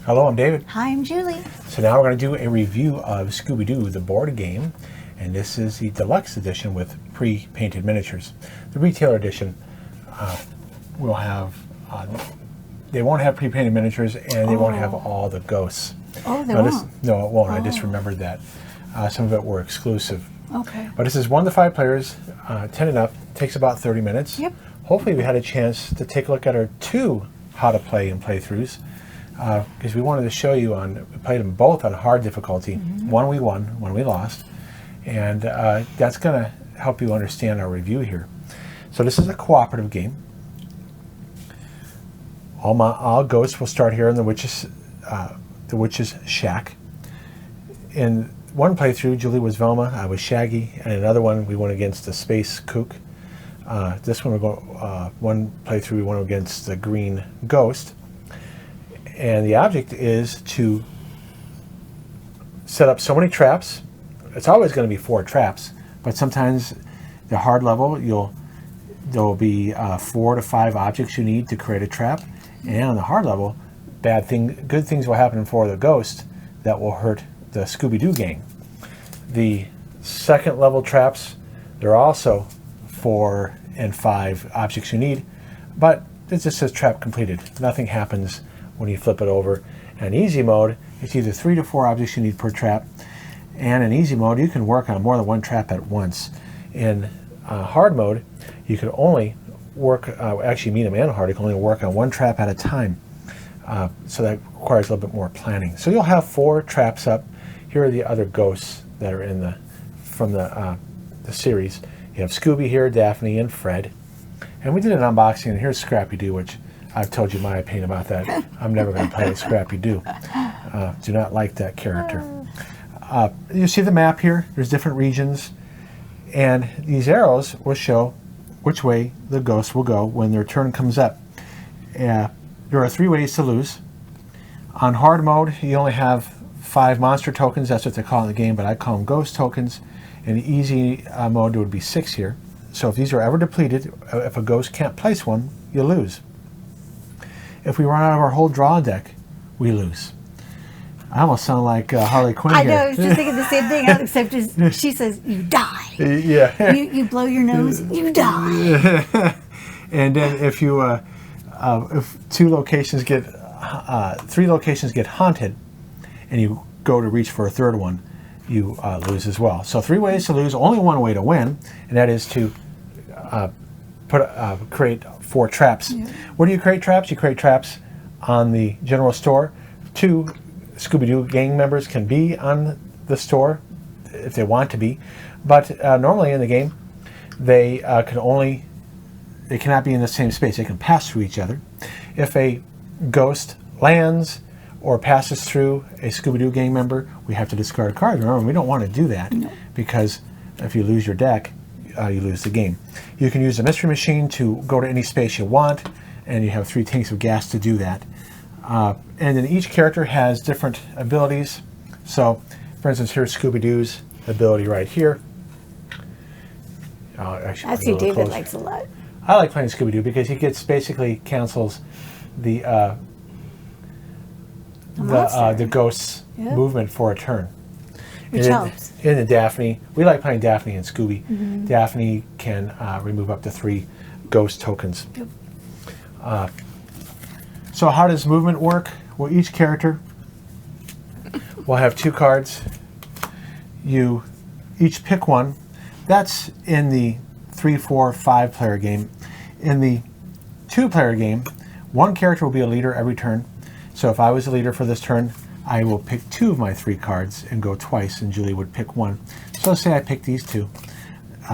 Hello, I'm David. Hi, I'm Julie. So now we're going to do a review of Scooby-Doo, the board game. And this is the deluxe edition with pre-painted miniatures. The retailer edition will have, they won't have pre-painted miniatures, and they won't have all the ghosts. Oh, they won't? No, it won't. I just remembered that. Some of it were exclusive. Okay. But this is 1 to 5 players, 10 and up. Takes about 30 minutes. Yep. Hopefully we had a chance to take a look at our 2 how to play and playthroughs. Because we wanted to show you we played them both on hard difficulty. One we won, one we lost. And that's going to help you understand our review here. So this is a cooperative game. All ghosts will start here in the witch's shack. In one playthrough, Julie was Velma, I was Shaggy, and another one we went against the space kook. This one one playthrough we went against the green ghost. And the object is to set up so many traps. It's always going to be 4 traps, but sometimes the hard level, there will be 4 to 5 objects you need to create a trap. And on the hard level, good things will happen for the ghost that will hurt the Scooby-Doo gang. The second level traps, they're also 4 and 5 objects you need, but it just says trap completed. Nothing happens when you flip it over. And easy mode, it's either 3 to 4 objects you need per trap. And in easy mode, you can work on more than one trap at once. In hard mode, you can only work, actually medium and hard, you can only work on one trap at a time. So that requires a little bit more planning. So you'll have 4 traps up. Here are the other ghosts that are from the series. You have Scooby here, Daphne, and Fred. And we did an unboxing, and here's Scrappy-Doo, which I've told you my opinion about that. I'm never going to play Scrappy-Doo. Do not like that character. You see the map here. There's different regions. And these arrows will show which way the ghosts will go when their turn comes up. There are 3 ways to lose. On hard mode, you only have 5 monster tokens. That's what they call it in the game, but I call them ghost tokens. In easy mode, there would be 6 here. So if these are ever depleted, if a ghost can't place one, you lose. If we run out of our whole draw deck, we lose. I almost sound like Harley Quinn I here. know, I was just thinking the same thing, except she says, you die. Yeah. You blow your nose, you die. And then if 3 locations get haunted, and you go to reach for a third one, you lose as well. So 3 ways to lose, only 1 way to win, and that is to create 4 traps. Yeah. Where do you create traps? You create traps on the general store. 2 Scooby-Doo gang members can be on the store if they want to be, but normally in the game they cannot be in the same space. They can pass through each other. If a ghost lands or passes through a Scooby-Doo gang member, we have to discard a card. Remember, we don't want to do that because if you lose your deck, you lose the game. You can use a mystery machine to go to any space you want, and you have 3 tanks of gas to do that. And then each character has different abilities. So, for instance, here's Scooby-Doo's ability right here. That's who David likes a lot. I like playing Scooby-Doo because he basically cancels the ghost's movement for a turn. Which helps. In the Daphne, we like playing Daphne and Scooby. Daphne can remove up to 3 ghost tokens. Yep. So how does movement work? Well, each character will have 2 cards. You each pick one. That's in the 3, 4, 5 player game. In the 2-player game, 1 character will be a leader every turn. So if I was a leader for this turn, I will pick 2 of my 3 cards and go twice, and Julie would pick 1. So let's say I pick these 2.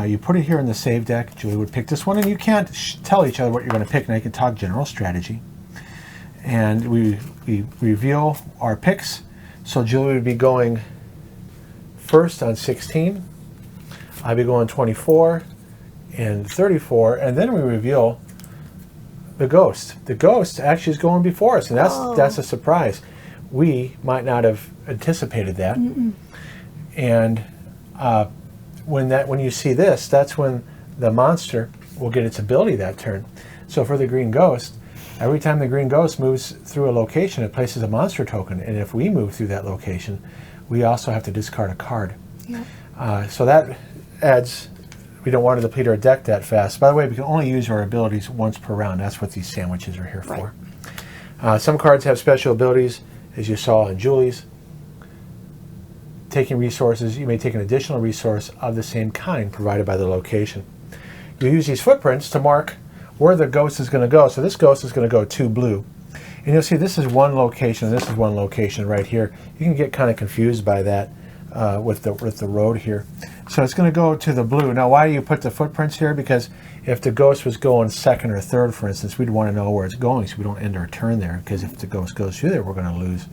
You put it here in the save deck. Julie would pick this one, and you can't tell each other what you're going to pick. Now you can talk general strategy. And we reveal our picks. So Julie would be going first on 16. I'd be going 24 and 34, and then we reveal the ghost. The ghost actually is going before us, and that's a surprise. We might not have anticipated that. And when you see this, that's when the monster will get its ability that turn. So for the green ghost, Every time the green ghost moves through a location, it places a monster token. And if we move through that location, we also have to discard a card. Yep. So that adds, we don't want to deplete our deck that fast. By the way, we can only use our abilities once per round. That's what these sandwiches are here for. Some cards have special abilities, as you saw in Julie's. Taking resources, you may take an additional resource of the same kind provided by the location. You use these footprints to mark where the ghost is going to go. So this ghost is going to go 2 blue. And you'll see this is one location, and this is one location right here. You can get kind of confused by that with the road here. So it's going to go to the blue. Now, why do you put the footprints here? Because if the ghost was going second or third, for instance, we'd want to know where it's going so we don't end our turn there. Because if the ghost goes through there, we're going to lose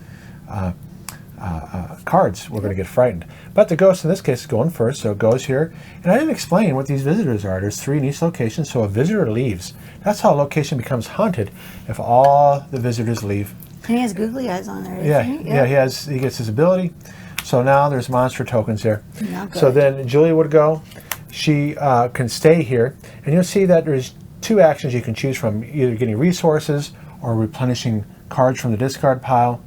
cards. We're going to get frightened. But the ghost in this case is going first, so it goes here. And I didn't explain what these visitors are. There's 3 in each location, so a visitor leaves. That's how a location becomes haunted, if all the visitors leave. And he has googly eyes on there. Yeah, He? yeah, he gets his ability. So now there's monster tokens there. Not good. So then Julie would go. She can stay here, and you'll see that there's 2 actions you can choose from: either getting resources or replenishing cards from the discard pile,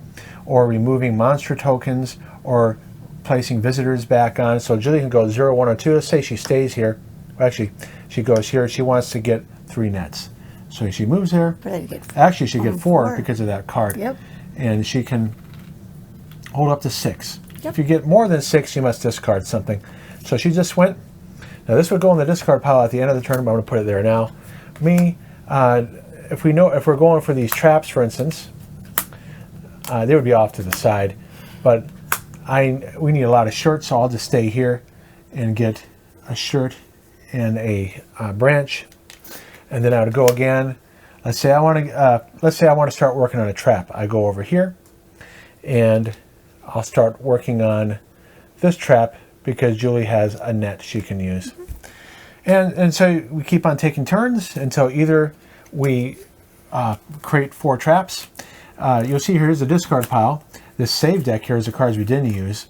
or removing monster tokens, or placing visitors back on. So Julie can go 0, 1, or 2. Let's say she stays here. Well, actually, she goes here. She wants to get 3 nets. So she moves there. Actually, she get 4 because of that card. Yep. And she can hold up to 6. Yep. If you get more than 6, you must discard something. So she just went. Now this would go in the discard pile at the end of the turn, but I'm going to put it there now. If we're going for these traps, for instance, they would be off to the side, but we need a lot of shirts, so I'll just stay here and get a shirt and a branch, and then I would go again. Let's say I want to start working on a trap. I go over here, and I'll start working on this trap because Julie has a net she can use, and so we keep on taking turns until either we create 4 traps. You'll see here's the discard pile. This save deck here is the cards we didn't use.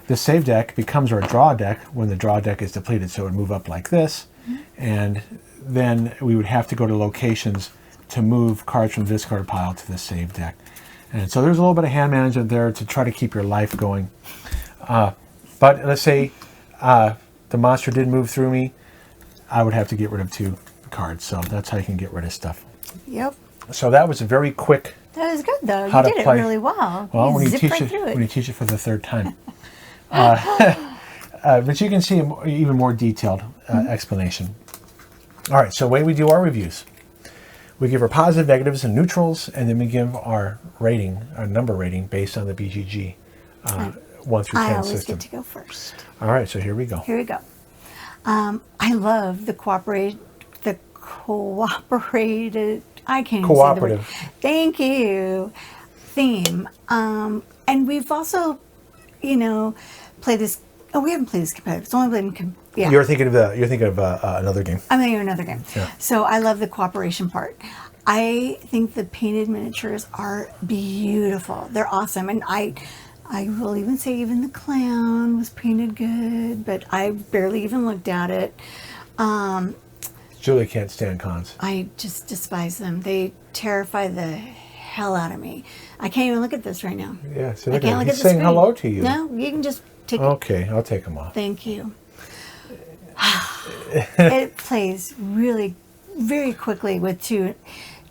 This save deck becomes our draw deck when the draw deck is depleted, so it would move up like this, and then we would have to go to locations to move cards from the discard pile to the save deck. And so there's a little bit of hand management there to try to keep your life going. But let's say the monster did move through me, I would have to get rid of 2 cards. So that's how you can get rid of stuff. Yep. So that was a very quick. That was good though. You did it really well. Well, when you teach it for the 3rd time. But you can see an even more detailed explanation. All right, so the way we do our reviews, we give our positive, negatives, and neutrals, and then we give our rating, our number rating, based on the BGG 1 through 10 I always system. get to go first. All right, so here we go. Here we go. I love the cooperated. I can't even say the word. Thank you. Theme. And we've also, played this. Oh, we haven't played this competitive. It's only been. Yeah. You're thinking of another game. I'm thinking of another game. Yeah. So I love the cooperation part. I think the painted miniatures are beautiful. They're awesome, and I will even say even the clown was painted good, but I barely even looked at it. Julie can't stand cons. I just despise them. They terrify the hell out of me. I can't even look at this right now. Yeah, so I can't look at he's the saying screen. hello to you. No, you can just take it. Okay, I'll take them off. Thank you. It plays really very quickly with two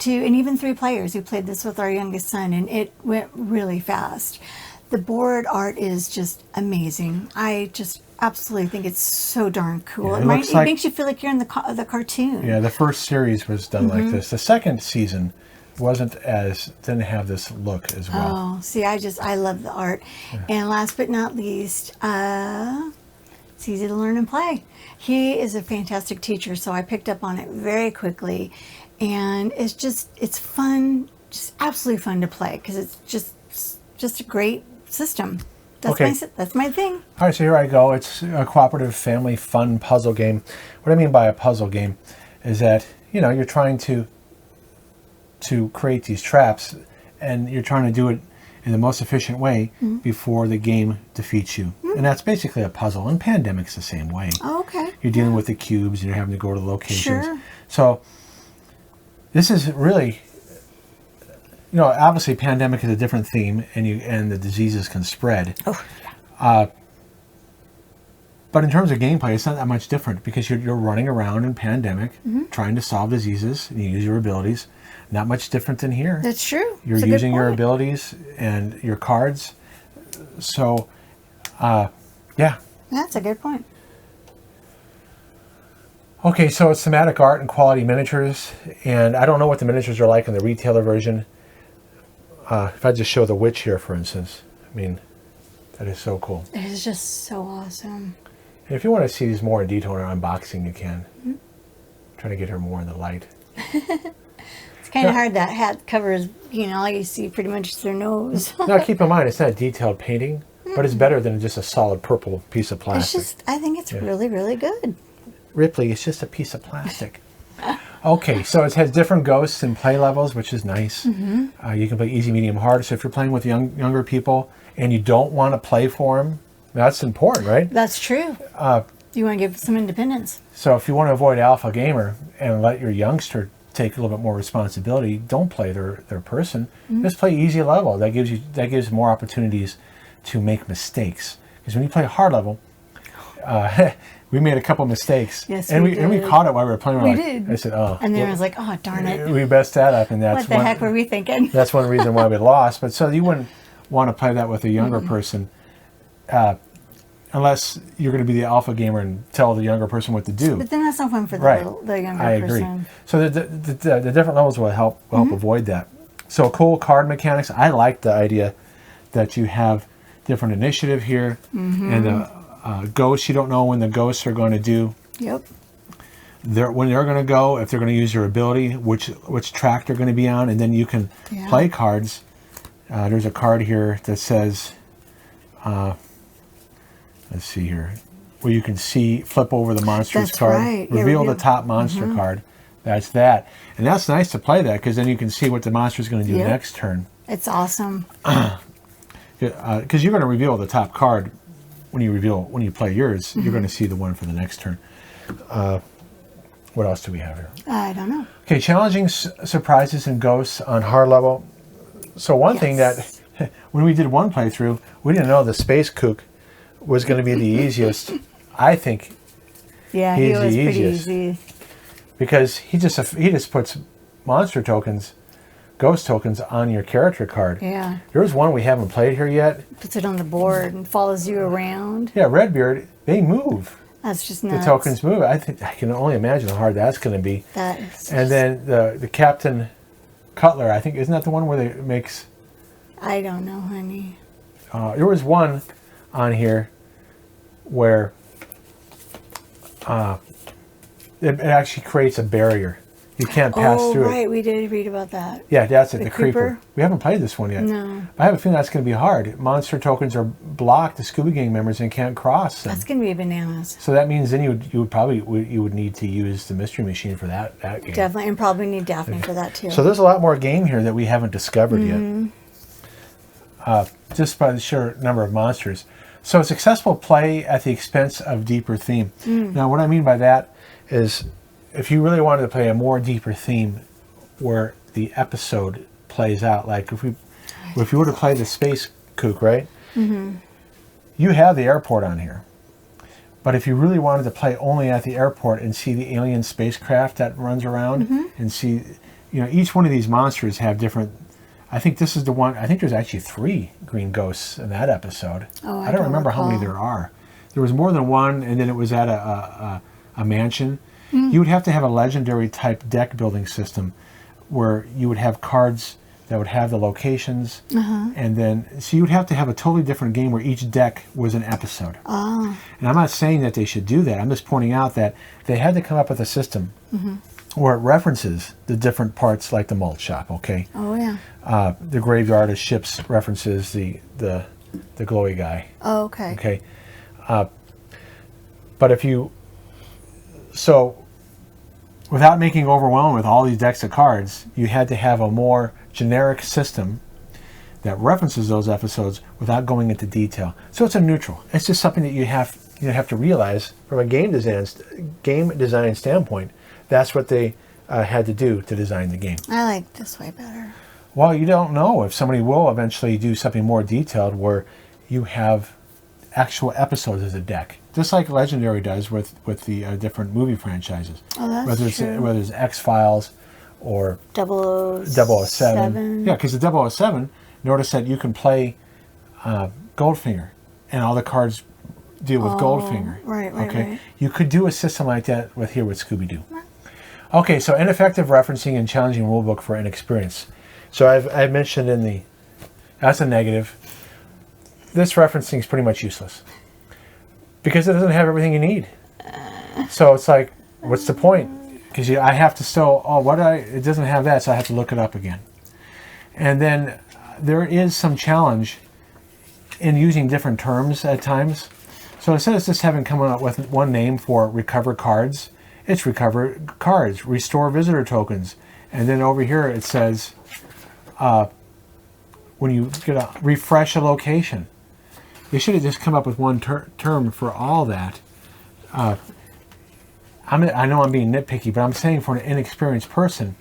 and even 3 players. We played this with our youngest son, and it went really fast. The board art is just amazing. I just absolutely think it's so darn cool. Yeah, it makes you feel like you're in the cartoon. Yeah, the first series was done like this. The second season didn't have this look as well. Oh, see, I love the art. Yeah. And last but not least, it's easy to learn and play. He is a fantastic teacher, so I picked up on it very quickly. And it's fun, just absolutely fun to play because it's just a great system. That's my thing. All right, so here I go. It's a cooperative family fun puzzle game. What I mean by a puzzle game is that, you're trying to create these traps, and you're trying to do it in the most efficient way before the game defeats you. And that's basically a puzzle. And Pandemic's the same way. Oh, okay. You're dealing with the cubes, and you're having to go to locations. Sure. So this is really obviously pandemic is a different theme, and the diseases can spread. Oh, But in terms of gameplay, it's not that much different because you're running around in pandemic, trying to solve diseases, and you use your abilities. Not much different than here. that's true. You're That's a good using your point. abilities and your cards. So, yeah. That's a good point. Okay, so it's Somatic art and quality miniatures, and I don't know what the miniatures are like in the retailer version. If I just show the witch here, for instance, I mean, that is so cool. It is just so awesome. And if you want to see these more in detail in our unboxing, you can. Trying to get her more in the light. It's kind of hard. That hat covers, all you see pretty much is their nose. Now, keep in mind, it's not a detailed painting, but it's better than just a solid purple piece of It's plastic. just, I think it's really, really good. Ripley, it's just a piece of plastic. Okay, so it has different ghosts and play levels, which is nice. You can play easy, medium, hard. So if you're playing with younger people and you don't want to play for them, that's important, right? That's true. You want to give some independence. So if you want to avoid alpha gamer and let your youngster take a little bit more responsibility, don't play their person. Just play easy level. That gives more opportunities to make mistakes. Because when you play a hard level, we made a couple mistakes. Yes, and we we did. caught it while we were playing. We We're like, did. I said, oh. And then I was like, oh, darn it. We messed that up, and that's What the heck were we thinking? that's one reason why we lost. But so you wouldn't want to play that with a younger person, unless you're going to be the alpha gamer and tell the younger person what to do. But then that's not fun for Right. the younger I agree. person. So the different levels will help avoid that. So cool card mechanics. I like the idea that you have different initiative here, and the ghosts. You don't know when the ghosts are going to do. Yep. When they're going to go, if they're going to use their ability, which track they're going to be on, and then you can play cards. There's a card here that says, let's see here, where you can flip over the monsters That's card, right. Yeah, reveal the reveal. top monster card. That's that, and that's nice to play that because then you can see what the monster is going to do Yep. next turn. It's awesome. Because you're going to reveal the top card when you play yours. You're going to see the one for the next turn. What else do we have here? I don't know. Okay, challenging surprises and ghosts on hard level. So one thing that when we did one playthrough, we didn't know the space kook was going to be the easiest. I think Yeah, He's he the was pretty easiest. easy. because he just puts monster tokens, ghost tokens on your character card. Yeah. There's one we haven't played here yet. Puts it on the board and follows you around. Yeah, Redbeard. They move. That's just The nuts. tokens move. I can only imagine how hard that's going to be. That is And then the Captain Cutler, I think, isn't that the one where they makes? I don't know, honey. There was one on here where it actually creates a barrier. You can't pass Oh, through right. it. We did read about that. Yeah, that's it. The The creeper. creeper? We haven't played this one yet. No. I have a feeling that's going to be hard. Monster tokens are blocked to Scooby Gang members and can't cross them. That's going to be bananas. So that means then you would need to use the mystery machine for that game. Definitely. And probably need Daphne for that, too. So there's a lot more game here that we haven't discovered Mm-hmm. yet. Just by the sheer number of monsters. So successful play at the expense of deeper theme. Now what I mean by that is if you really wanted to play a more deeper theme where the episode plays out, like if you were to play the Space Kook, right? You have the airport on here. But if you really wanted to play only at the airport and see the alien spacecraft that runs around and see, each one of these monsters have different. I think this is the one. I think there's actually 3 green ghosts in that episode. Oh, I don't remember how many recall. there are. There was more than one, and then it was at a mansion. You would have to have a legendary type deck building system where you would have cards that would have the locations, and then so you would have to have a totally different game where each deck was an episode. Oh. And I'm not saying that they should do that. I'm just pointing out that they had to come up with a system where it references the different parts, like the malt shop. Okay, Oh, yeah. the graveyard of ships references the glowy guy. Oh, okay. Okay, but without making overwhelmed with all these decks of cards, you had to have a more generic system that references those episodes without going into detail. So it's a neutral. It's just something that you have to realize from a game design standpoint. That's what they had to do to design the game. I like this way better. Well, you don't know if somebody will eventually do something more detailed where you have actual episodes as a deck, just like Legendary does with the different movie franchises. Oh, that's true. Whether it's X-Files or 007. Yeah, because the 007, notice that you can play Goldfinger, and all the cards deal with Goldfinger. Right. You could do a system like that with Scooby-Doo. Okay, so ineffective referencing and challenging rulebook for inexperience. So I've mentioned that's a negative. This referencing is pretty much useless because it doesn't have everything you need. So it's like, what's the point? Because I have to still, it doesn't have that, so I have to look it up again. And then there is some challenge in using different terms at times. So instead of just having come up with one name for recover cards, it's recover cards, restore visitor tokens. And then over here it says, when you refresh a location. They should have just come up with one term for all that. I know I'm being nitpicky, but I'm saying for an inexperienced person,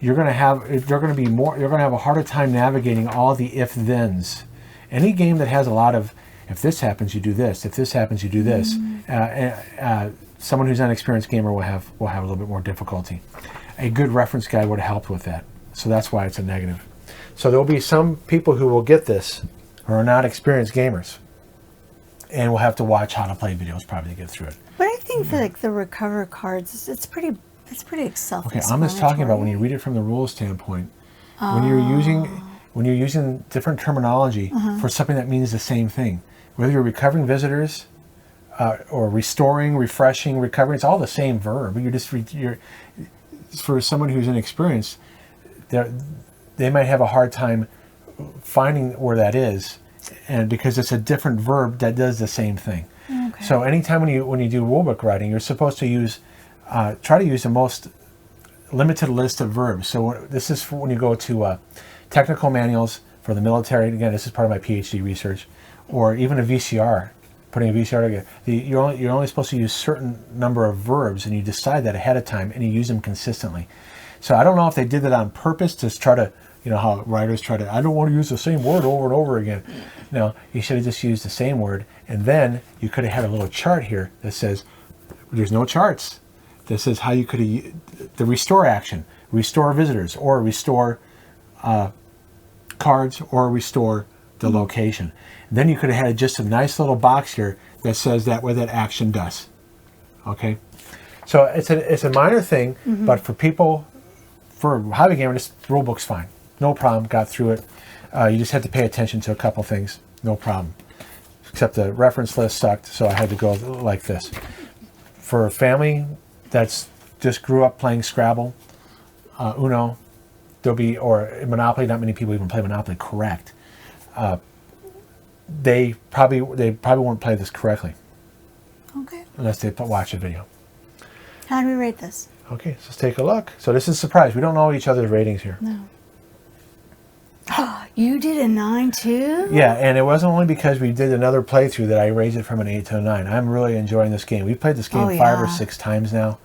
you're going to have a harder time navigating all the if-thens. Any game that has a lot of, if this happens, you do this. If this happens, you do this. Someone who's an inexperienced gamer will have a little bit more difficulty. A good reference guide would have helped with that. So that's why it's a negative. So there will be some people who will get this who are not experienced gamers, and will have to watch how to play videos probably to get through it. But I think that the recover cards, it's pretty self-explanatory. Okay, I'm just talking about when you read it from the rules standpoint. When you're using different terminology for something that means the same thing, whether you're recovering visitors or restoring, refreshing, recovering, it's all the same verb. You're for someone who's inexperienced, they might have a hard time finding where that is, and because it's a different verb that does the same thing. Okay. So anytime when you do rulebook writing, you're supposed to try to use the most limited list of verbs. So this is for when you go to technical manuals for the military. Again, this is part of my PhD research, or even a VCR. Putting a VCR together, you're only supposed to use certain number of verbs, and you decide that ahead of time, and you use them consistently. So I don't know if they did that on purpose to try to, how writers try to, I don't want to use the same word over and over again. No, you should have just used the same word, and then you could have had a little chart here that says, there's no charts. That says how you could have, the restore action, restore visitors, or restore cards, or restore the location. And then you could have had just a nice little box here that says what that action does. Okay? So it's a minor thing, but for hobby gamer, this rule book's fine. No problem, got through it. You just had to pay attention to a couple things. No problem. Except the reference list sucked, so I had to go like this. For a family that's just grew up playing Scrabble, Uno, or Monopoly, not many people even play Monopoly correct. They probably won't play this correctly. Okay. Unless they watch a video. How do we rate this? Okay, so let's take a look. So this is a surprise. We don't know each other's ratings here. No. You did a 9 too? Yeah, and it wasn't only because we did another playthrough that I raised it from an 8 to a 9. I'm really enjoying this game. We've played this game 5 or 6 times now,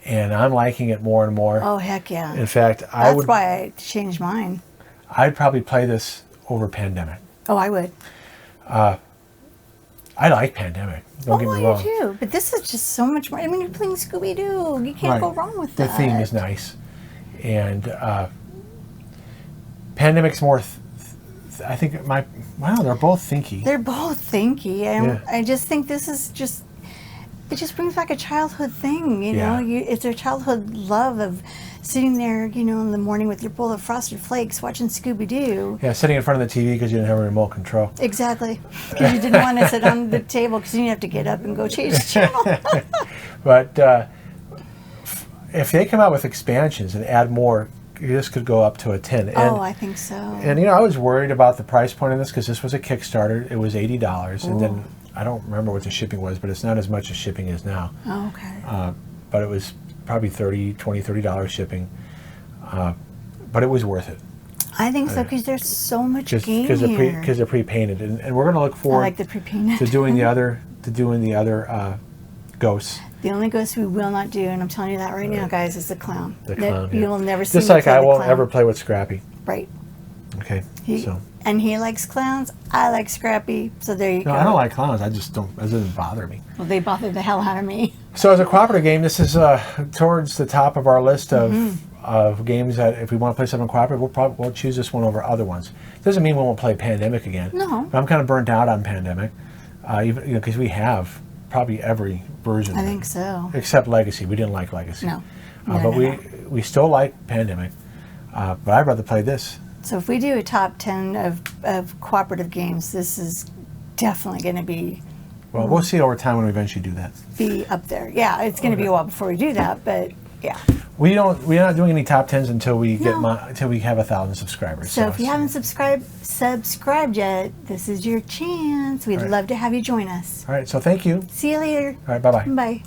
and I'm liking it more and more. Oh, heck yeah. In fact, That's why I changed mine. I'd probably play this over Pandemic. Oh, I would. I like Pandemic. Don't get me wrong. I do too. But this is just so much more. I mean, you're playing Scooby-Doo. You can't go wrong with that. The theme is nice. And Pandemic's more, I think, they're both thinky. They're both thinky. I just think this is just, it just brings back a childhood thing, you know? It's their childhood love of sitting there, in the morning with your bowl of Frosted Flakes watching Scooby-Doo. Yeah, sitting in front of the TV because you didn't have a remote control. Exactly. Because you didn't want to sit on the table because you didn't have to get up and go change the channel. But if they come out with expansions and add more, this could go up to a 10. I think so. And, I was worried about the price point of this because this was a Kickstarter. It was $80. And then I don't remember what the shipping was, but it's not as much as shipping is now. Oh, okay. But it was probably $30 shipping. But it was worth it. I think so, because there's so much game here. Because they're pre-painted. And we're going to look forward I like the pre-painted. to doing the other ghosts. The only ghost we will not do, and I'm telling you that right now, guys, is the clown. The clown, You will never see Just me like play I the won't clown. ever play with Scrappy. Right. Okay, so. And he likes clowns. I like Scrappy. So there you go. No, I don't like clowns. I just don't. It doesn't bother me. Well, they bother the hell out of me. So as a cooperative game, this is towards the top of our list of games that if we want to play something cooperative, we'll choose this one over other ones. Doesn't mean we won't play Pandemic again. No. But I'm kind of burnt out on Pandemic, even because we have probably every version. I think so. Except Legacy. We didn't like Legacy. No. But we still like Pandemic. But I'd rather play this. So if we do a top 10 of cooperative games, this is definitely going to be Well, we'll see over time when we eventually do that. be up there. Yeah, it's going to be a while before we do that, but yeah. We're not doing any top 10s until we get until we have 1,000 subscribers. So if you haven't subscribed yet, this is your chance. We'd love to have you join us. All right, so thank you. See you later. All right, bye-bye. Bye.